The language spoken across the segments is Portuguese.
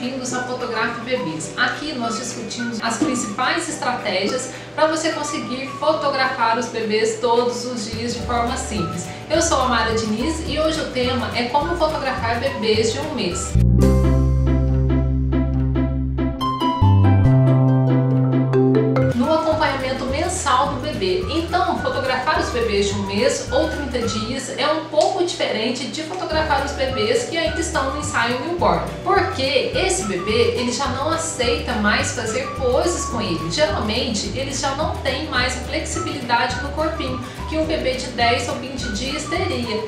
bem-vindos ao Fotografe Bebês. Aqui nós discutimos as principais estratégias para você conseguir fotografar os bebês todos os dias de forma simples. Eu sou a Mara Diniz e hoje o tema é como fotografar bebês de 1 mês. Mensal do bebê. Então, fotografar os bebês de 1 mês ou 30 dias é um pouco diferente de fotografar os bebês que ainda estão no ensaio newborn, porque esse bebê ele já não aceita mais fazer poses com ele. Geralmente, eles já não têm mais a flexibilidade no corpinho que um bebê de 10 ou 20 dias teria.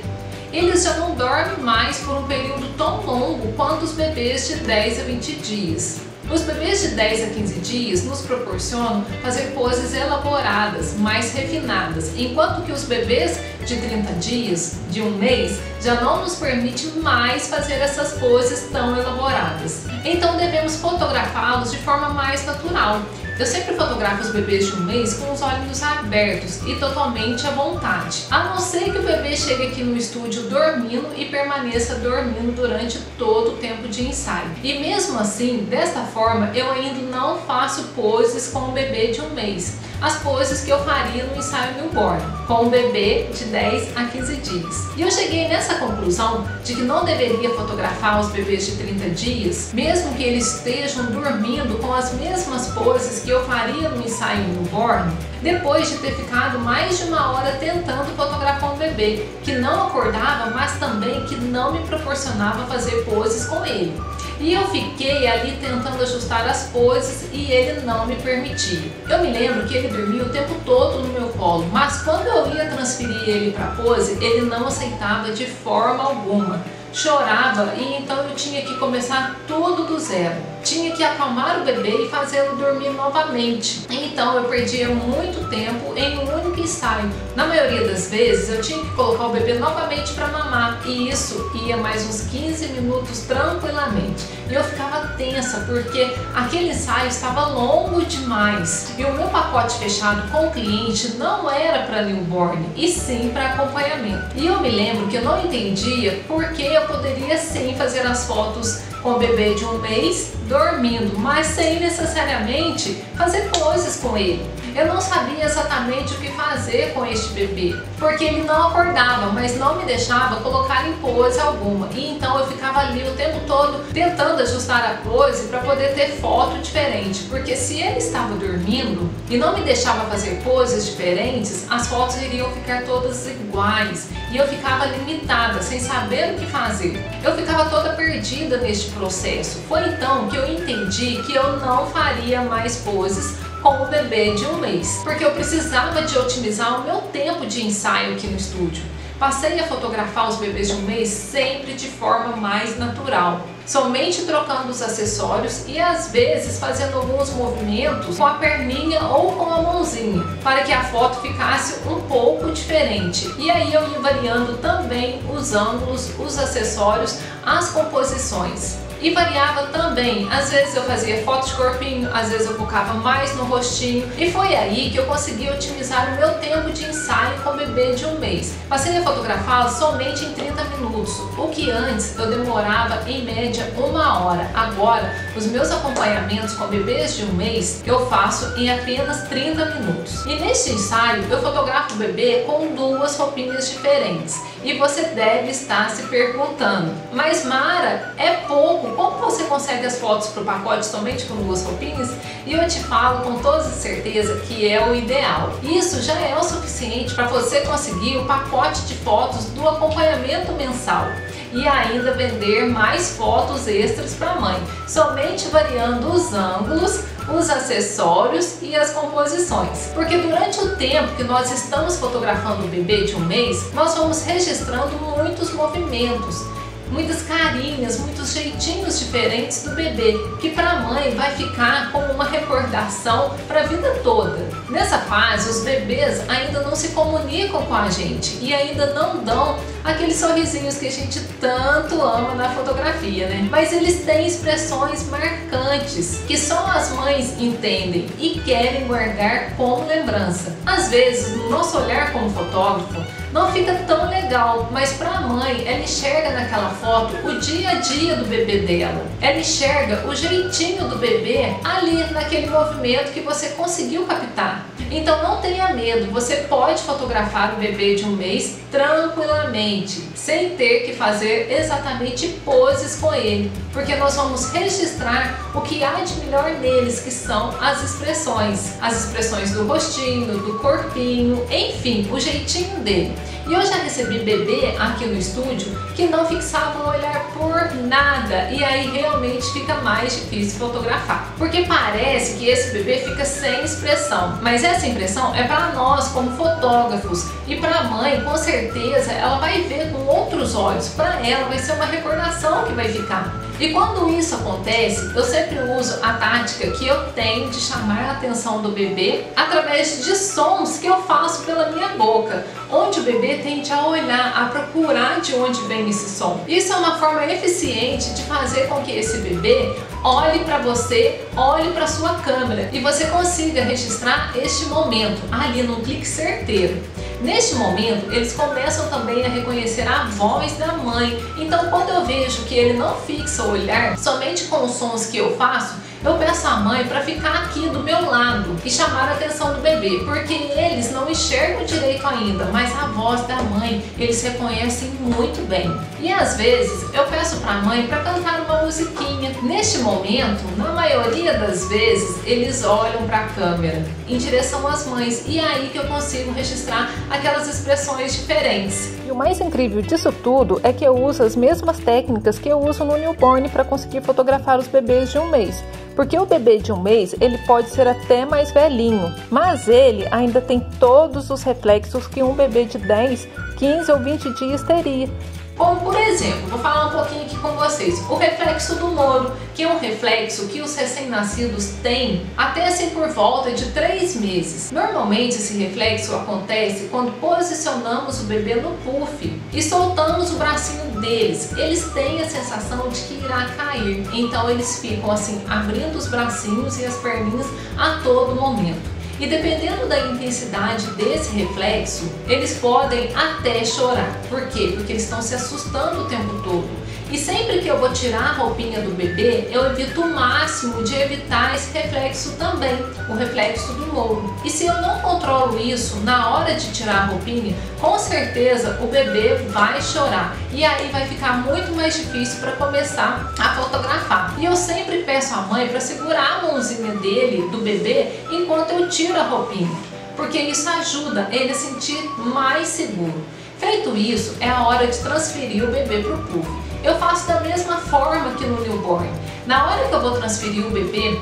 Eles já não dormem mais por um período tão longo quanto os bebês de 10 a 20 dias. Os bebês de 10 a 15 dias nos proporcionam fazer poses elaboradas, mais refinadas, enquanto que os bebês de 30 dias, de 1 mês, já não nos permite mais fazer essas poses tão elaboradas. Então devemos fotografá-los de forma mais natural. Eu sempre fotografo os bebês de 1 mês com os olhos abertos e totalmente à vontade. A não ser que o bebê chegue aqui no estúdio dormindo e permaneça dormindo durante todo o tempo de ensaio. E mesmo assim, desta forma, eu ainda não faço poses com o bebê de 1 mês. As poses que eu faria no ensaio newborn, com o bebê de 10 a 15 dias. E eu cheguei nessa conclusão de que não deveria fotografar os bebês de 30 dias, mesmo que eles estejam dormindo com as mesmas poses que eu faria no ensaio newborn, depois de ter ficado mais de 1 hora tentando fotografar um bebê que não acordava, mas também que não me proporcionava fazer poses com ele. E eu fiquei ali tentando ajustar as poses e ele não me permitia. Eu me lembro que ele dormia o tempo todo no meu colo, mas quando eu ia transferir ele para pose, ele não aceitava de forma alguma. Chorava e então eu tinha que começar tudo do zero. Tinha que acalmar o bebê e fazê-lo dormir novamente. Então eu perdia muito tempo em um único ensaio. Na maioria das vezes eu tinha que colocar o bebê novamente para mamar e isso ia mais uns 15 minutos tranquilamente. E eu ficava tensa porque aquele ensaio estava longo demais. E o meu pacote fechado com o cliente não era para newborn e sim para acompanhamento. E eu me lembro que eu não entendia porque eu poderia sim fazer as fotos com o bebê de 1 mês dormindo, mas sem necessariamente fazer poses com ele. Eu não sabia exatamente o que fazer com este bebê, porque ele não acordava, mas não me deixava colocar em pose alguma. E então eu ficava ali o tempo todo tentando ajustar a pose para poder ter foto diferente, porque se ele estava dormindo e não me deixava fazer poses diferentes, as fotos iriam ficar todas iguais e eu ficava limitada, sem saber o que fazer. Eu ficava toda perdida neste processo. Foi então que eu entendi que eu não faria mais poses com o bebê de 1 mês, porque eu precisava de otimizar o meu tempo de ensaio aqui no estúdio. Passei a fotografar os bebês de 1 mês sempre de forma mais natural, somente trocando os acessórios e às vezes fazendo alguns movimentos com a perninha ou com a mãozinha, para que a foto ficasse um pouco diferente. E aí eu ia variando também os ângulos, os acessórios, as composições. E variava também, às vezes eu fazia fotos de corpinho, às vezes eu focava mais no rostinho. E foi aí que eu consegui otimizar o meu tempo de ensaio com o bebê de 1 mês. Passei a fotografá-lo somente em 30 minutos, o que antes eu demorava em média 1 hora. Agora, os meus acompanhamentos com bebês de 1 mês eu faço em apenas 30 minutos. E neste ensaio eu fotografo o bebê com 2 roupinhas diferentes. E você deve estar se perguntando, mas Mara, é pouco, como você consegue as fotos para o pacote somente com 2 roupinhas? E eu te falo com toda certeza que é o ideal. Isso já é o suficiente para você conseguir o pacote de fotos do acompanhamento mensal e ainda vender mais fotos extras para a mãe, somente variando os ângulos, os acessórios e as composições. Porque durante o tempo que nós estamos fotografando o bebê de 1 mês, nós vamos registrando muitos movimentos, muitas carinhas, muitos jeitinhos diferentes do bebê, que para a mãe vai ficar como uma recordação para a vida toda. Nessa fase, os bebês ainda não se comunicam com a gente e ainda não dão aqueles sorrisinhos que a gente tanto ama na fotografia, né? Mas eles têm expressões marcantes que só as mães entendem e querem guardar como lembrança. Às vezes, no nosso olhar como fotógrafo, não fica tão legal, mas para a mãe, ela enxerga naquela foto o dia a dia do bebê dela. Ela enxerga o jeitinho do bebê ali naquele movimento que você conseguiu captar. Então não tenha medo, você pode fotografar o bebê de 1 mês tranquilamente, sem ter que fazer exatamente poses com ele, porque nós vamos registrar o que há de melhor neles, que são as expressões do rostinho, do corpinho, enfim, o jeitinho dele. E eu já recebi bebê aqui no estúdio que não fixava o olhar por nada, e aí realmente fica mais difícil fotografar, porque parece que esse bebê fica sem expressão, mas essa impressão é para nós como fotógrafos, e para a mãe com certeza ela vai ver com outros olhos, para ela vai ser uma recordação que vai ficar. E quando isso acontece, eu sempre uso a tática que eu tenho de chamar a atenção do bebê através de sons que eu faço pela minha boca, onde o bebê tende a olhar, a procurar de onde vem esse som. Isso é uma forma eficiente de fazer com que esse bebê olhe para você, olhe para sua câmera e você consiga registrar este momento ali num clique certeiro. Neste momento, eles começam também a reconhecer a voz da mãe. Então, quando eu vejo que ele não fixa o olhar somente com os sons que eu faço, eu peço à mãe para ficar aqui do meu lado e chamar a atenção do bebê, porque eles não enxergam direito ainda, mas a voz da mãe eles reconhecem muito bem. E às vezes eu peço para a mãe para cantar uma musiquinha. Neste momento, na maioria das vezes, eles olham para a câmera em direção às mães, e é aí que eu consigo registrar aquelas expressões diferentes. E o mais incrível disso tudo é que eu uso as mesmas técnicas que eu uso no newborn para conseguir fotografar os bebês de 1 mês. Porque o bebê de 1 mês, ele pode ser até mais velhinho, mas ele ainda tem todos os reflexos que um bebê de 10, 15 ou 20 dias teria. Como por exemplo, vou falar um pouquinho aqui com vocês, o reflexo do Moro, que é um reflexo que os recém-nascidos têm até assim por volta de 3 meses. Normalmente esse reflexo acontece quando posicionamos o bebê no puff e soltamos o bracinho deles. Eles têm a sensação de que irá cair, então eles ficam assim abrindo os bracinhos e as perninhas a todo momento. E dependendo da intensidade desse reflexo, eles podem até chorar. Por quê? Porque eles estão se assustando o tempo todo. E sempre que eu vou tirar a roupinha do bebê, eu evito o máximo de evitar esse reflexo também, o reflexo do Moro. E se eu não controlo isso na hora de tirar a roupinha, com certeza o bebê vai chorar. E aí vai ficar muito mais difícil para começar a fotografar. E eu sempre peço à mãe para segurar a mãozinha dele, do bebê, enquanto eu tiro a roupinha, porque isso ajuda ele a sentir mais seguro. Feito isso, é a hora de transferir o bebê para o puff. Eu faço da mesma forma que no newborn. Na hora que eu vou transferir o bebê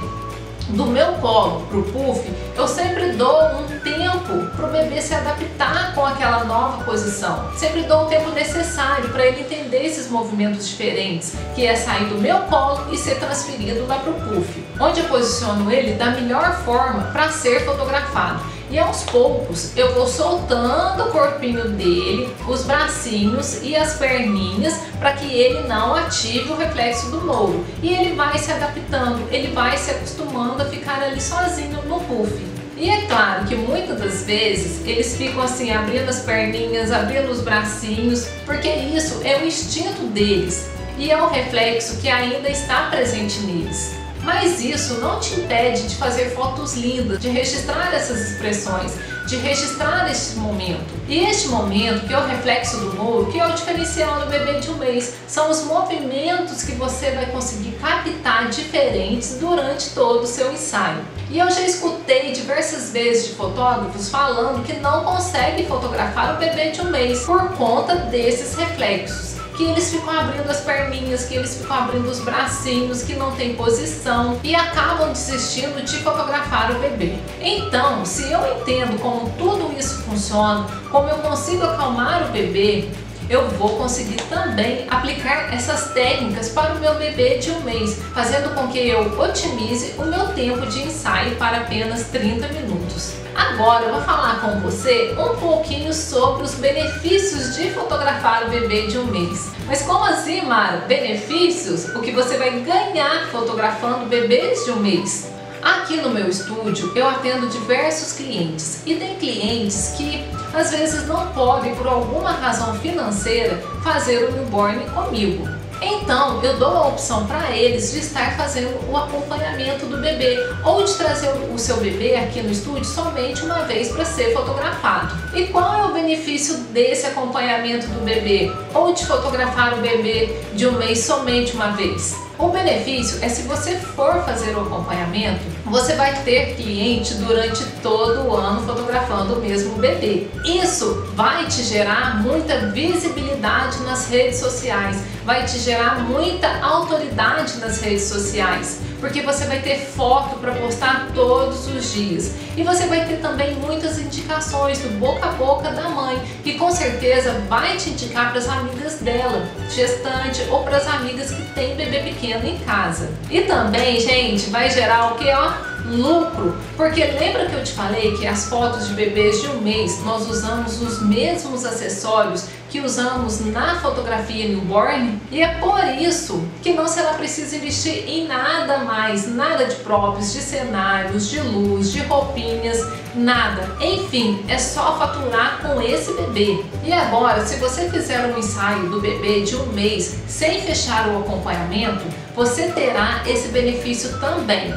do meu colo para o puff, eu sempre dou um tempo para o bebê se adaptar com aquela nova posição. Sempre dou o tempo necessário para ele entender esses movimentos diferentes, que é sair do meu colo e ser transferido lá para o puff, onde eu posiciono ele da melhor forma para ser fotografado. E aos poucos eu vou soltando o corpinho dele, os bracinhos e as perninhas, para que ele não ative o reflexo do Moro. E ele vai se adaptando, ele vai se acostumando a ficar ali sozinho no puff. E é claro que muitas das vezes eles ficam assim abrindo as perninhas, abrindo os bracinhos, porque isso é o instinto deles e é um reflexo que ainda está presente neles. Mas isso não te impede de fazer fotos lindas, de registrar essas expressões, de registrar este momento. E este momento, que é o reflexo do Moro, que é o diferencial do bebê de 1 mês, são os movimentos que você vai conseguir captar diferentes durante todo o seu ensaio. E eu já escutei diversas vezes de fotógrafos falando que não conseguem fotografar o bebê de 1 mês por conta desses reflexos. Que eles ficam abrindo as perninhas, que eles ficam abrindo os bracinhos, que não tem posição e acabam desistindo de fotografar o bebê. Então, se eu entendo como tudo isso funciona, como eu consigo acalmar o bebê, eu vou conseguir também aplicar essas técnicas para o meu bebê de 1 mês, fazendo com que eu otimize o meu tempo de ensaio para apenas 30 minutos. Agora eu vou falar com você um pouquinho sobre os benefícios de fotografar o bebê de 1 mês. Mas como assim, Mara? Benefícios? O que você vai ganhar fotografando bebês de 1 mês? Aqui no meu estúdio eu atendo diversos clientes e tem clientes que às vezes não podem, por alguma razão financeira, fazer o newborn comigo. Então eu dou a opção para eles de estar fazendo o acompanhamento do bebê ou de trazer o seu bebê aqui no estúdio somente uma vez para ser fotografado. E qual é o benefício desse acompanhamento do bebê ou de fotografar o bebê de um mês somente uma vez? O benefício é se você for fazer o acompanhamento, você vai ter cliente durante todo o ano fotografando o mesmo bebê. Isso vai te gerar muita visibilidade nas redes sociais, vai te gerar muita autoridade nas redes sociais, porque você vai ter foto para postar todos os dias. E você vai ter também muitas indicações do boca a boca da mãe, que com certeza vai te indicar para as amigas dela, gestante, ou para as amigas que têm bebê pequeno em casa. E também, gente, vai gerar o que, ó? Lucro, porque lembra que eu te falei que as fotos de bebês de um mês nós usamos os mesmos acessórios que usamos na fotografia newborn? E é por isso que não será preciso investir em nada mais, nada de props, de cenários, de luz, de roupinhas, nada. Enfim, é só faturar com esse bebê. E agora, se você fizer um ensaio do bebê de um mês sem fechar o acompanhamento, você terá esse benefício também.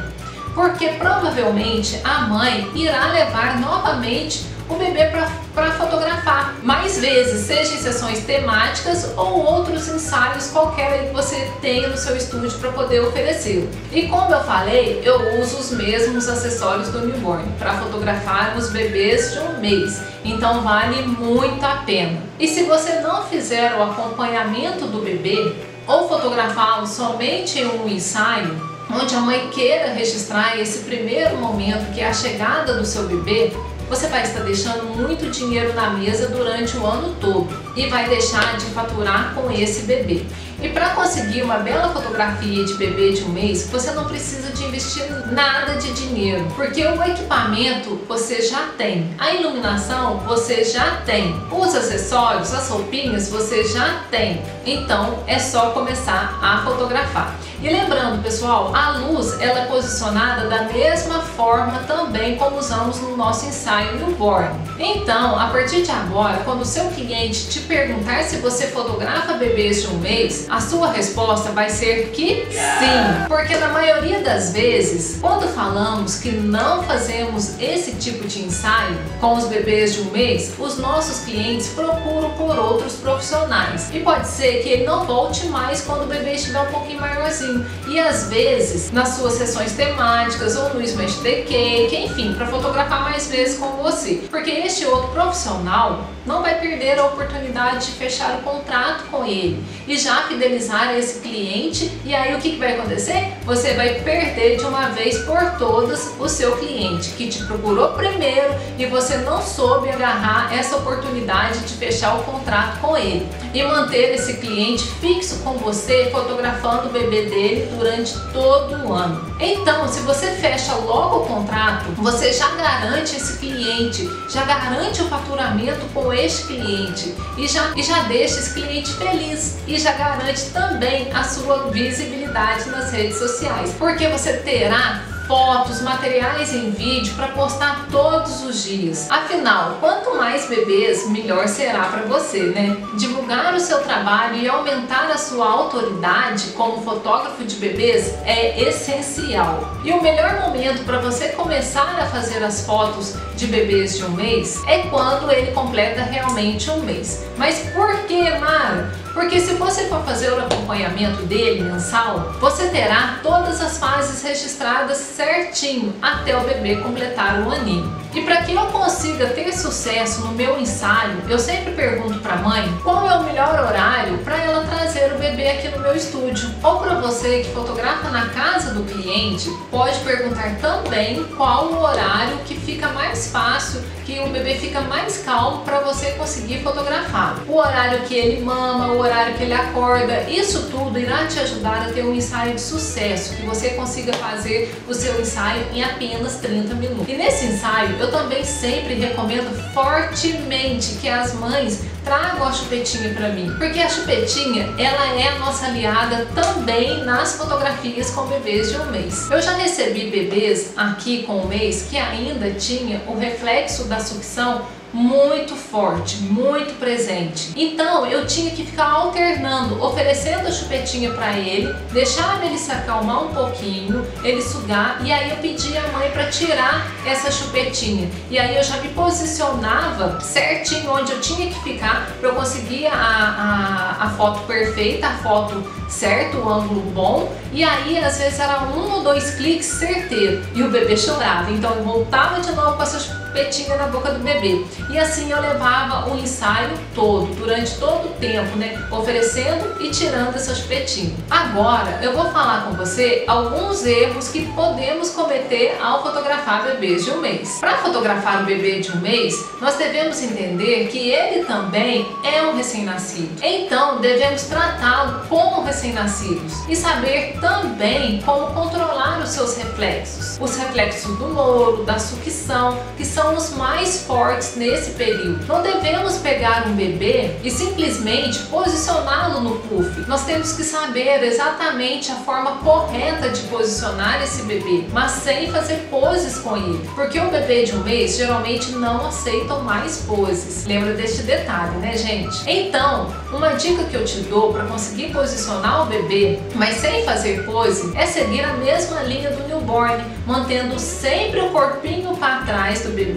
Porque provavelmente a mãe irá levar novamente o bebê para fotografar mais vezes, seja em sessões temáticas ou outros ensaios qualquer que você tenha no seu estúdio para poder oferecê-lo. E como eu falei, eu uso os mesmos acessórios do newborn para fotografar os bebês de um mês, então vale muito a pena. E se você não fizer o acompanhamento do bebê ou fotografá-lo somente em um ensaio, onde a mãe queira registrar esse primeiro momento, que é a chegada do seu bebê, você vai estar deixando muito dinheiro na mesa durante o ano todo e vai deixar de faturar com esse bebê. E para conseguir uma bela fotografia de bebê de um mês, você não precisa de investir nada de dinheiro, porque o equipamento você já tem, a iluminação você já tem, os acessórios, as roupinhas você já tem, então é só começar a fotografar. E lembrando, pessoal, a luz ela é posicionada da mesma forma também como usamos no nosso ensaio newborn. Então, a partir de agora, quando o seu cliente te perguntar se você fotografa bebês de um mês, a sua resposta vai ser que sim, porque na maioria das vezes, quando falamos que não fazemos esse tipo de ensaio com os bebês de um mês, os nossos clientes procuram por outros profissionais e pode ser que ele não volte mais quando o bebê estiver um pouquinho maiorzinho. E às vezes, nas suas sessões temáticas ou no Smash the Cake, enfim, para fotografar mais vezes com você, porque este outro profissional não vai perder a oportunidade de fechar o contrato com ele e já fidelizar esse cliente. E aí o que vai acontecer? Você vai perder de uma vez por todas o seu cliente que te procurou primeiro e você não soube agarrar essa oportunidade de fechar o contrato com ele e manter esse cliente fixo com você, fotografando o bebê dele durante todo o ano. Então, se você fecha logo o contrato, você já garante esse cliente, já garante o faturamento com este cliente e já deixa esse cliente feliz e já garante também a sua visibilidade nas redes sociais, porque você terá fotos, materiais em vídeo para postar todos os dias. Afinal, quanto mais bebês, melhor será para você, né? Divulgar o seu trabalho e aumentar a sua autoridade como fotógrafo de bebês é essencial. E o melhor momento para você começar a fazer as fotos de bebês de um mês é quando ele completa realmente um mês. Mas por que, Mara? Porque se você for fazer o acompanhamento dele mensal, você terá todas as fases registradas certinho até o bebê completar um aninho. E para que eu consiga ter sucesso no meu ensaio, eu sempre pergunto para a mãe qual é o melhor horário para ela trazer o bebê aqui no meu estúdio. Ou para você que fotografa na casa do cliente, pode perguntar também qual o horário que fica mais fácil, que o bebê fica mais calmo para você conseguir fotografar. O horário que ele mama, o horário que ele acorda, isso tudo irá te ajudar a ter um ensaio de sucesso, que você consiga fazer o seu ensaio em apenas 30 minutos. E nesse ensaio eu também sempre recomendo fortemente que as mães tragam a chupetinha para mim, porque a chupetinha, ela é a nossa aliada também nas fotografias com bebês de 1 mês. Eu já recebi bebês aqui com 1 mês que ainda tinha o reflexo da sucção muito forte, muito presente. Então eu tinha que ficar alternando, oferecendo a chupetinha para ele, deixava ele se acalmar um pouquinho, ele sugar, e aí eu pedia à mãe para tirar essa chupetinha. E aí eu já me posicionava certinho onde eu tinha que ficar para eu conseguir a foto perfeita, a foto certa, o ângulo bom. E aí às vezes era 1 ou 2 cliques certeiro e o bebê chorava. Então eu voltava de novo com essa chupetinha na boca do bebê. E assim eu levava o ensaio todo, durante todo o tempo, né? Oferecendo e tirando essa chupetinha. Agora eu vou falar com você alguns erros que podemos cometer ao fotografar bebês de 1 mês. Para fotografar um bebê de 1 mês, nós devemos entender que ele também é um recém-nascido. Então devemos tratá-lo como recém-nascidos e saber também como controlar os seus reflexos. Os reflexos do noro, da sucção, que são os mais fortes nesse período. Não devemos pegar um bebê e simplesmente posicioná-lo no puff. Nós temos que saber exatamente a forma correta de posicionar esse bebê, mas sem fazer poses com ele, porque o bebê de 1 mês geralmente não aceitam mais poses. Lembra deste detalhe, né, gente? Então, uma dica que eu te dou para conseguir posicionar o bebê, mas sem fazer pose, é seguir a mesma linha do newborn, mantendo sempre o corpinho para trás do bebê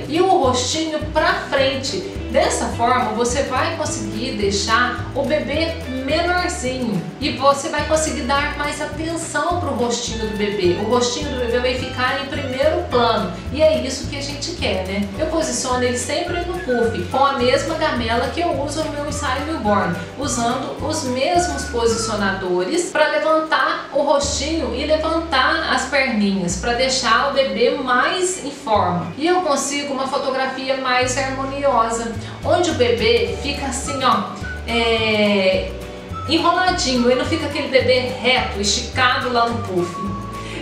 e o rostinho para frente. Dessa forma você vai conseguir deixar o bebê menorzinho e você vai conseguir dar mais atenção para o rostinho do bebê. O rostinho do bebê vai ficar em primeiro plano e é isso que a gente quer, né? Eu posiciono ele sempre no puff, com a mesma gamela que eu uso no meu ensaio newborn, usando os mesmos posicionadores para levantar o rostinho e levantar as perninhas, para deixar o bebê mais em forma. E eu consigo uma fotografia mais harmoniosa, onde o bebê fica assim, ó, enroladinho, ele não fica aquele bebê reto, esticado lá no puff.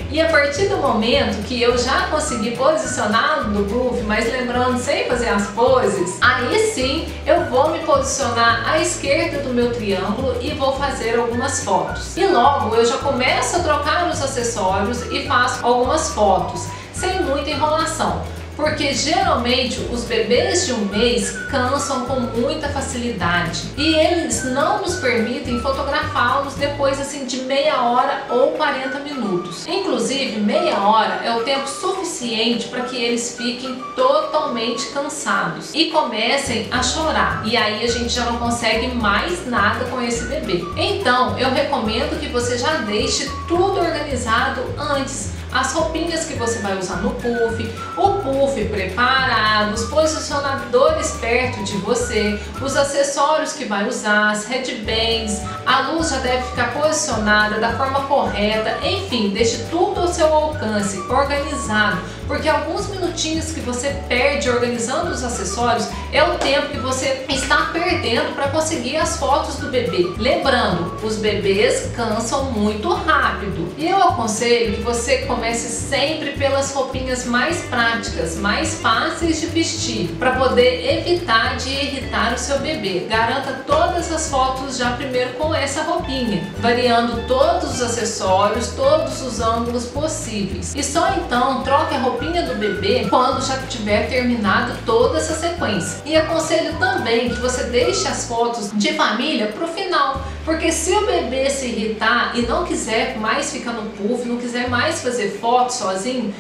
E a partir do momento que eu já consegui posicioná-lo no puff, mas lembrando, sem fazer as poses, aí sim eu vou me posicionar à esquerda do meu triângulo e vou fazer algumas fotos. E logo eu já começo a trocar os acessórios e faço algumas fotos, sem muita enrolação. Porque geralmente os bebês de 1 mês cansam com muita facilidade e eles não nos permitem fotografá-los depois assim de meia hora ou 40 minutos. Inclusive meia hora é o tempo suficiente para que eles fiquem totalmente cansados e comecem a chorar, e aí a gente já não consegue mais nada com esse bebê. Então eu recomendo que você já deixe tudo organizado antes. As roupinhas que você vai usar no puff, o puff preparado, os posicionadores perto de você, os acessórios que vai usar, as headbands, a luz já deve ficar posicionada da forma correta, enfim, deixe tudo ao seu alcance, organizado, porque alguns minutinhos que você perde organizando os acessórios é o tempo que você está perdendo para conseguir as fotos do bebê. Lembrando, os bebês cansam muito rápido e eu aconselho que você comece sempre pelas roupinhas mais práticas, mais fáceis de vestir, para poder evitar de irritar o seu bebê. Garanta todas as fotos já primeiro com essa roupinha, variando todos os acessórios, todos os ângulos possíveis, e só então troque a roupinha do bebê quando já tiver terminado toda essa sequência. E aconselho também que você deixe as fotos de família para o final, porque se o bebê se irritar e não quiser mais ficar no puff, não quiser mais fazer foto sozinho,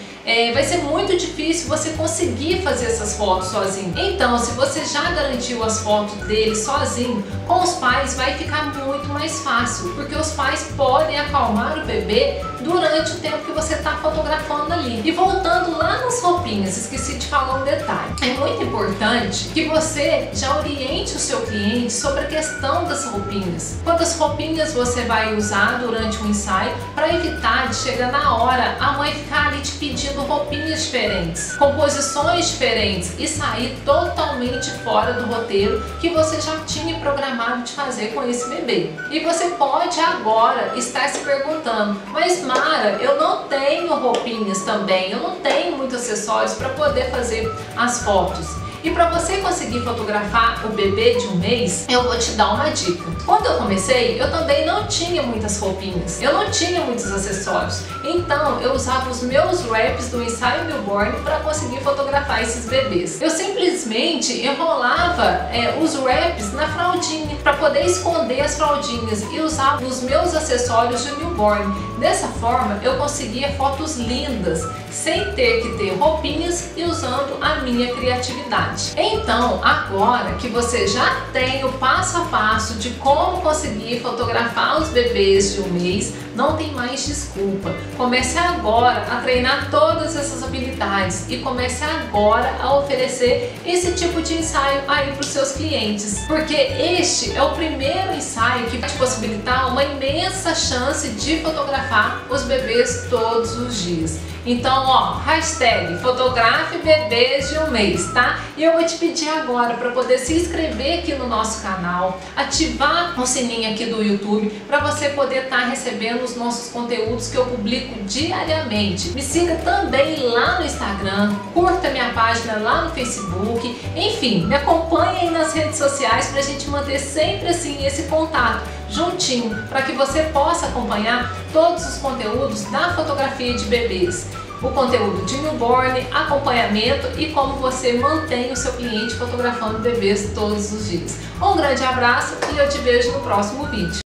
vai ser muito difícil você conseguir fazer essas fotos sozinho. Então, se você já garantiu as fotos dele sozinho, com os pais vai ficar muito mais fácil, porque os pais podem acalmar o bebê durante o tempo que você está fotografando ali. E voltando lá nas roupinhas, esqueci de falar um detalhe. É muito importante que você já oriente o seu cliente sobre a questão das roupinhas. Quantas roupinhas você vai usar durante o ensaio, para evitar de chegar na hora a mãe ficar ali te pedindo roupinhas diferentes, composições diferentes e sair totalmente fora do roteiro que você já tinha programado de fazer com esse bebê. E você pode agora estar se perguntando, mas Mara, eu não tenho roupinhas também, eu não tenho muitos acessórios para poder fazer as fotos. E para você conseguir fotografar o bebê de um mês, eu vou te dar uma dica. Quando eu comecei, eu também não tinha muitas roupinhas, eu não tinha muitos acessórios, então eu usava os meus wraps do ensaio newborn para conseguir fotografar esses bebês. Eu simplesmente enrolava os wraps na fraldinha para poder esconder as fraldinhas e usava os meus acessórios de newborn. Dessa forma eu conseguia fotos lindas sem ter que ter roupinhas e usando a minha criatividade. Então, agora que você já tem o passo a passo de como conseguir fotografar os bebês de um mês, não tem mais desculpa. Comece agora a treinar todas essas habilidades e comece agora a oferecer esse tipo de ensaio aí para os seus clientes, porque este é o primeiro ensaio que vai te possibilitar uma imensa chance de fotografar os bebês todos os dias. Então, ó, hashtag fotografe bebês de um mês, tá? E eu vou te pedir agora para poder se inscrever aqui no nosso canal, ativar o sininho aqui do YouTube para você poder estar recebendo os nossos conteúdos que eu publico diariamente. Me siga também lá no Instagram, curta minha página lá no Facebook, enfim, me acompanhe aí nas redes sociais para a gente manter sempre assim esse contato juntinho, para que você possa acompanhar todos os conteúdos da fotografia de bebês. O conteúdo de newborn, acompanhamento e como você mantém o seu cliente fotografando bebês todos os dias. Um grande abraço e eu te vejo no próximo vídeo.